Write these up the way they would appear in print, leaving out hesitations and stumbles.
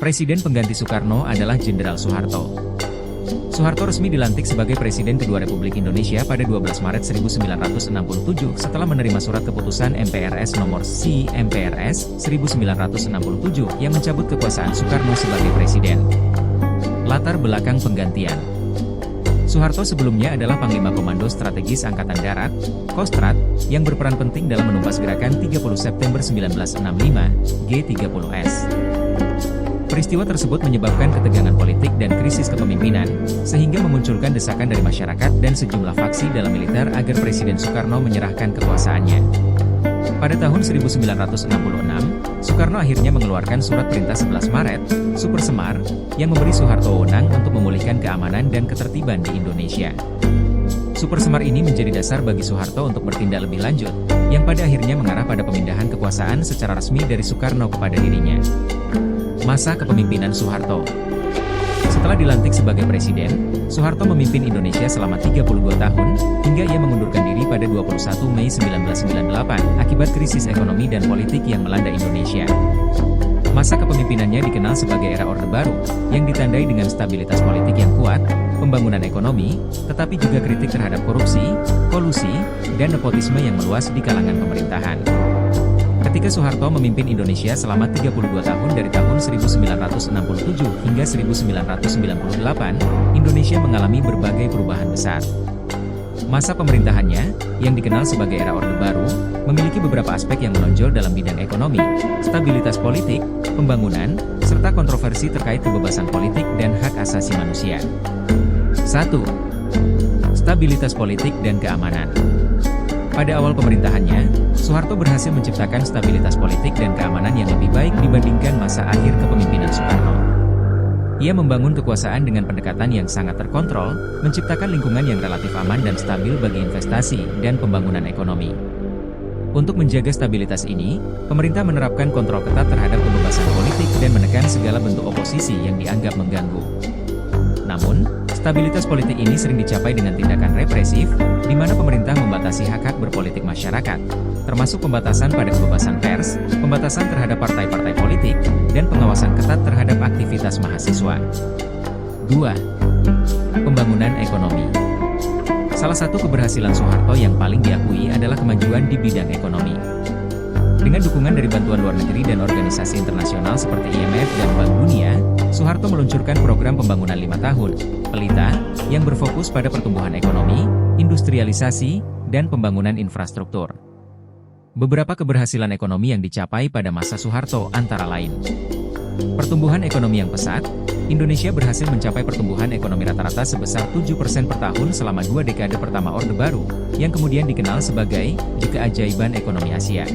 Presiden pengganti Soekarno adalah Jenderal Soeharto. Soeharto resmi dilantik sebagai Presiden kedua Republik Indonesia pada 12 Maret 1967 setelah menerima surat keputusan MPRS nomor C-MPRS 1967 yang mencabut kekuasaan Soekarno sebagai Presiden. Latar belakang penggantian. Soeharto sebelumnya adalah Panglima Komando Strategis Angkatan Darat, Kostrad, yang berperan penting dalam menumpas gerakan 30 September 1965, G30S. Peristiwa tersebut menyebabkan ketegangan politik dan krisis kepemimpinan, sehingga memunculkan desakan dari masyarakat dan sejumlah faksi dalam militer agar Presiden Soekarno menyerahkan kekuasaannya. Pada tahun 1966, Soekarno akhirnya mengeluarkan surat perintah 11 Maret, Super Semar, yang memberi Soeharto wewenang untuk memulihkan keamanan dan ketertiban di Indonesia. Super Semar ini menjadi dasar bagi Soeharto untuk bertindak lebih lanjut, yang pada akhirnya mengarah pada pemindahan kekuasaan secara resmi dari Soekarno kepada dirinya. Masa kepemimpinan Soeharto. Setelah dilantik sebagai Presiden, Soeharto memimpin Indonesia selama 32 tahun, hingga ia mengundurkan diri pada 21 Mei 1998 akibat krisis ekonomi dan politik yang melanda Indonesia. Masa kepemimpinannya dikenal sebagai era Orde Baru, yang ditandai dengan stabilitas politik yang kuat, pembangunan ekonomi, tetapi juga kritik terhadap korupsi, kolusi, dan nepotisme yang meluas di kalangan pemerintahan. Ketika Soeharto memimpin Indonesia selama 32 tahun dari tahun 1967 hingga 1998, Indonesia mengalami berbagai perubahan besar. Masa pemerintahannya, yang dikenal sebagai era Orde Baru, memiliki beberapa aspek yang menonjol dalam bidang ekonomi, stabilitas politik, pembangunan, serta kontroversi terkait kebebasan politik dan hak asasi manusia. 1. Stabilitas politik dan keamanan. Pada awal pemerintahannya, Soeharto berhasil menciptakan stabilitas politik dan keamanan yang lebih baik dibandingkan masa akhir kepemimpinan Soekarno. Ia membangun kekuasaan dengan pendekatan yang sangat terkontrol, menciptakan lingkungan yang relatif aman dan stabil bagi investasi dan pembangunan ekonomi. Untuk menjaga stabilitas ini, pemerintah menerapkan kontrol ketat terhadap kebebasan politik dan menekan segala bentuk oposisi yang dianggap mengganggu. Namun, stabilitas politik ini sering dicapai dengan tindakan represif, di mana pemerintah membatasi hak-hak berpolitik masyarakat, termasuk pembatasan pada kebebasan pers, pembatasan terhadap partai-partai politik, dan pengawasan ketat terhadap aktivitas mahasiswa. 2. Pembangunan ekonomi. Salah satu keberhasilan Soeharto yang paling diakui adalah kemajuan di bidang ekonomi. Dengan dukungan dari bantuan luar negeri dan organisasi internasional seperti IMF dan Bank Dunia, Soeharto meluncurkan program pembangunan 5 tahun, Pelita, yang berfokus pada pertumbuhan ekonomi, industrialisasi, dan pembangunan infrastruktur. Beberapa keberhasilan ekonomi yang dicapai pada masa Soeharto antara lain: pertumbuhan ekonomi yang pesat. Indonesia berhasil mencapai pertumbuhan ekonomi rata-rata sebesar 7% per tahun selama 2 dekade pertama Orde Baru, yang kemudian dikenal sebagai keajaiban ekonomi Asia.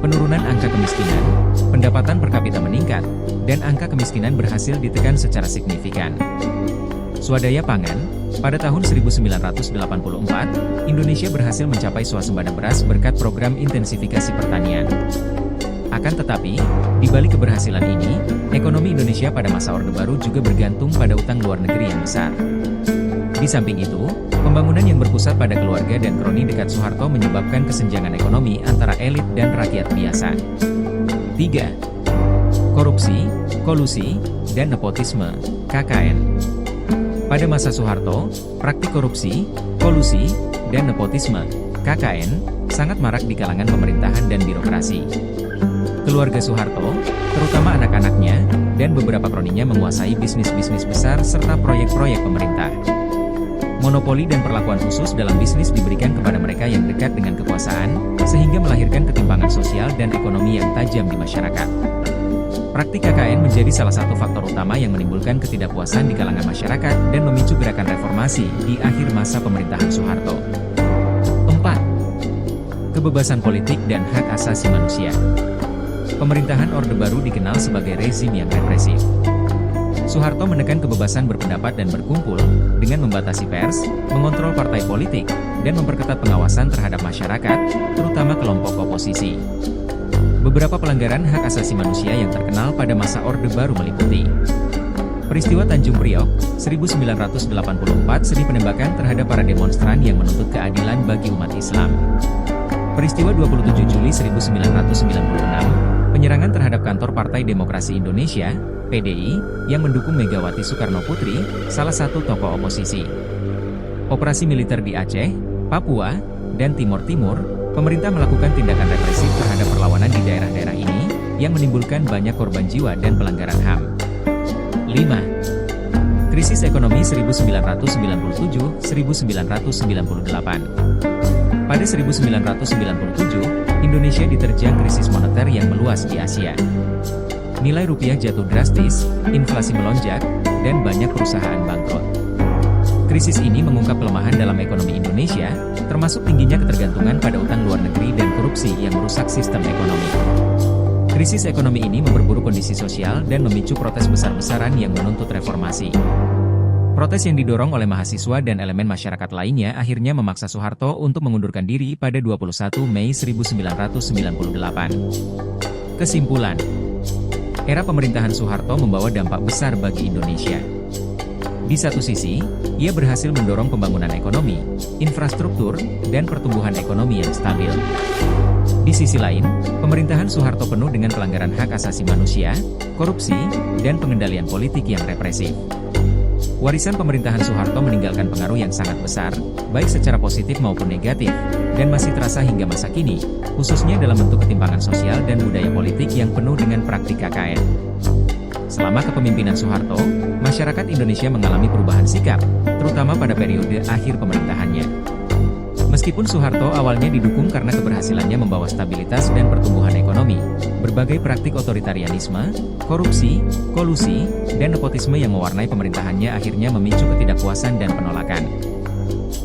Penurunan angka kemiskinan, pendapatan per kapita meningkat, dan angka kemiskinan berhasil ditekan secara signifikan. Swadaya pangan, pada tahun 1984, Indonesia berhasil mencapai swasembada beras berkat program intensifikasi pertanian. Akan tetapi, di balik keberhasilan ini, ekonomi Indonesia pada masa Orde Baru juga bergantung pada utang luar negeri yang besar. Di samping itu, pembangunan yang berpusat pada keluarga dan kroni dekat Soeharto menyebabkan kesenjangan ekonomi antara elit dan rakyat biasa. 3. Korupsi, kolusi, dan nepotisme, KKN. Pada masa Soeharto, praktik korupsi, kolusi, dan nepotisme, KKN, sangat marak di kalangan pemerintahan dan birokrasi. Keluarga Soeharto, terutama anak-anaknya, dan beberapa kroninya menguasai bisnis-bisnis besar serta proyek-proyek pemerintah. Monopoli dan perlakuan khusus dalam bisnis diberikan kepada mereka yang dekat dengan kekuasaan, sehingga melahirkan ketimpangan sosial dan ekonomi yang tajam di masyarakat. Praktik KKN menjadi salah satu faktor utama yang menimbulkan ketidakpuasan di kalangan masyarakat dan memicu gerakan reformasi di akhir masa pemerintahan Soeharto. 4. Kebebasan politik dan hak asasi manusia. Pemerintahan Orde Baru dikenal sebagai rezim yang represif. Soeharto menekan kebebasan berpendapat dan berkumpul, dengan membatasi pers, mengontrol partai politik, dan memperketat pengawasan terhadap masyarakat, terutama kelompok oposisi. Beberapa pelanggaran hak asasi manusia yang terkenal pada masa Orde Baru meliputi peristiwa Tanjung Priok, 1984 seni penembakan terhadap para demonstran yang menuntut keadilan bagi umat Islam. Peristiwa 27 Juli 1996, Penyerangan terhadap kantor Partai Demokrasi Indonesia, PDI, yang mendukung Megawati Soekarno Putri, salah satu tokoh oposisi. Operasi militer di Aceh, Papua, dan Timor Timur, pemerintah melakukan tindakan represif terhadap perlawanan di daerah-daerah ini, yang menimbulkan banyak korban jiwa dan pelanggaran HAM. 5. Krisis ekonomi 1997-1998. Pada 1997, Indonesia diterjang krisis moneter yang meluas di Asia. Nilai rupiah jatuh drastis, inflasi melonjak, dan banyak perusahaan bangkrut. Krisis ini mengungkap kelemahan dalam ekonomi Indonesia, termasuk tingginya ketergantungan pada utang luar negeri dan korupsi yang merusak sistem ekonomi. Krisis ekonomi ini memperburuk kondisi sosial dan memicu protes besar-besaran yang menuntut reformasi. Protes yang didorong oleh mahasiswa dan elemen masyarakat lainnya akhirnya memaksa Soeharto untuk mengundurkan diri pada 21 Mei 1998. Kesimpulan, era pemerintahan Soeharto membawa dampak besar bagi Indonesia. Di satu sisi, ia berhasil mendorong pembangunan ekonomi, infrastruktur, dan pertumbuhan ekonomi yang stabil. Di sisi lain, pemerintahan Soeharto penuh dengan pelanggaran hak asasi manusia, korupsi, dan pengendalian politik yang represif. Warisan pemerintahan Soeharto meninggalkan pengaruh yang sangat besar, baik secara positif maupun negatif, dan masih terasa hingga masa kini, khususnya dalam bentuk ketimpangan sosial dan budaya politik yang penuh dengan praktik KKN. Selama kepemimpinan Soeharto, masyarakat Indonesia mengalami perubahan sikap, terutama pada periode akhir pemerintahannya. Meskipun Soeharto awalnya didukung karena keberhasilannya membawa stabilitas dan pertumbuhan ekonomi, berbagai praktik otoritarianisme, korupsi, kolusi, dan nepotisme yang mewarnai pemerintahannya akhirnya memicu ketidakpuasan dan penolakan.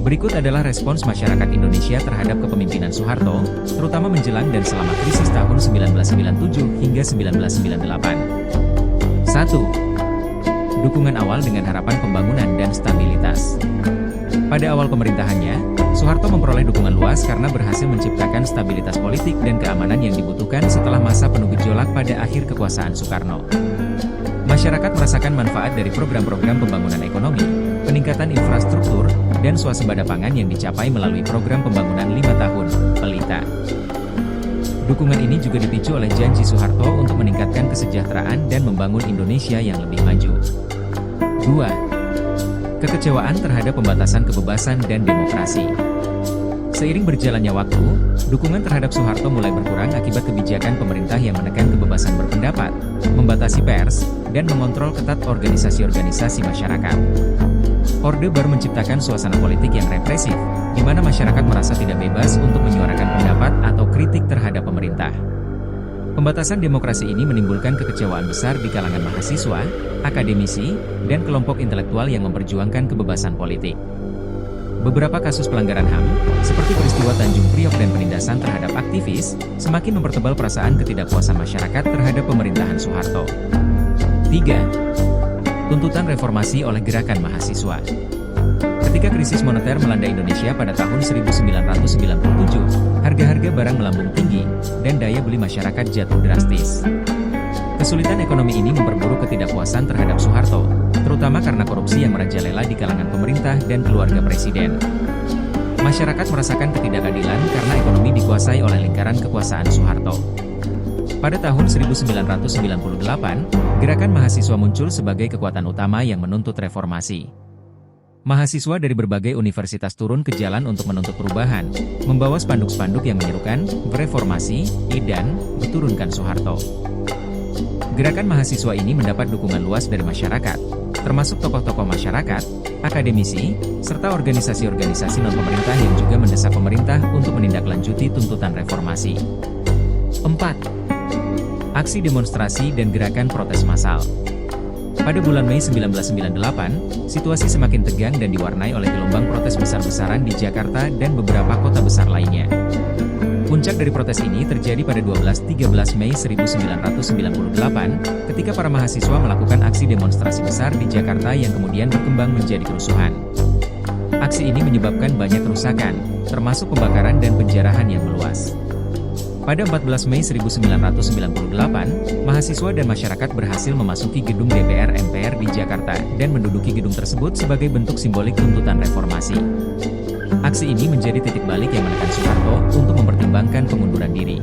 Berikut adalah respons masyarakat Indonesia terhadap kepemimpinan Soeharto, terutama menjelang dan selama krisis tahun 1997 hingga 1998. 1. Dukungan awal dengan harapan pembangunan dan stabilitas. Pada awal pemerintahannya, Soeharto memperoleh dukungan luas karena berhasil menciptakan stabilitas politik dan keamanan yang dibutuhkan setelah masa penuh gejolak pada akhir kekuasaan Soekarno. Masyarakat merasakan manfaat dari program-program pembangunan ekonomi, peningkatan infrastruktur, dan swasembada pangan yang dicapai melalui program pembangunan 5 tahun, PELITA. Dukungan ini juga dipicu oleh janji Soeharto untuk meningkatkan kesejahteraan dan membangun Indonesia yang lebih maju. 2. Kekecewaan terhadap pembatasan kebebasan dan demokrasi. Seiring berjalannya waktu, dukungan terhadap Soeharto mulai berkurang akibat kebijakan pemerintah yang menekan kebebasan berpendapat, membatasi pers, dan mengontrol ketat organisasi-organisasi masyarakat. Orde Baru menciptakan suasana politik yang represif, di mana masyarakat merasa tidak bebas untuk menyuarakan pendapat atau kritik terhadap pemerintah. Pembatasan demokrasi ini menimbulkan kekecewaan besar di kalangan mahasiswa, akademisi, dan kelompok intelektual yang memperjuangkan kebebasan politik. Beberapa kasus pelanggaran HAM, seperti peristiwa Tanjung Priok dan penindasan terhadap aktivis, semakin mempertebal perasaan ketidakpuasan masyarakat terhadap pemerintahan Soeharto. 3. Tuntutan reformasi oleh gerakan mahasiswa. Ketika krisis moneter melanda Indonesia pada tahun 1997, harga-harga barang melambung tinggi, dan daya beli masyarakat jatuh drastis. Kesulitan ekonomi ini memperburuk ketidakpuasan terhadap Soeharto, terutama karena korupsi yang merajalela di kalangan pemerintah dan keluarga presiden. Masyarakat merasakan ketidakadilan karena ekonomi dikuasai oleh lingkaran kekuasaan Soeharto. Pada tahun 1998, gerakan mahasiswa muncul sebagai kekuatan utama yang menuntut reformasi. Mahasiswa dari berbagai universitas turun ke jalan untuk menuntut perubahan, membawa spanduk-spanduk yang menyerukan, "Reformasi, Idan, Turunkan Soeharto." Gerakan mahasiswa ini mendapat dukungan luas dari masyarakat, termasuk tokoh-tokoh masyarakat, akademisi, serta organisasi-organisasi non-pemerintah yang juga mendesak pemerintah untuk menindaklanjuti tuntutan reformasi. 4. Aksi demonstrasi dan gerakan protes massal. Pada bulan Mei 1998, situasi semakin tegang dan diwarnai oleh gelombang protes besar-besaran di Jakarta dan beberapa kota besar lainnya. Puncak dari protes ini terjadi pada 12-13 Mei 1998, ketika para mahasiswa melakukan aksi demonstrasi besar di Jakarta yang kemudian berkembang menjadi kerusuhan. Aksi ini menyebabkan banyak kerusakan, termasuk pembakaran dan penjarahan yang meluas. Pada 14 Mei 1998, mahasiswa dan masyarakat berhasil memasuki gedung DPR MPR di Jakarta dan menduduki gedung tersebut sebagai bentuk simbolik tuntutan reformasi. Aksi ini menjadi titik balik yang menekan Soeharto untuk mempertimbangkan pengunduran diri.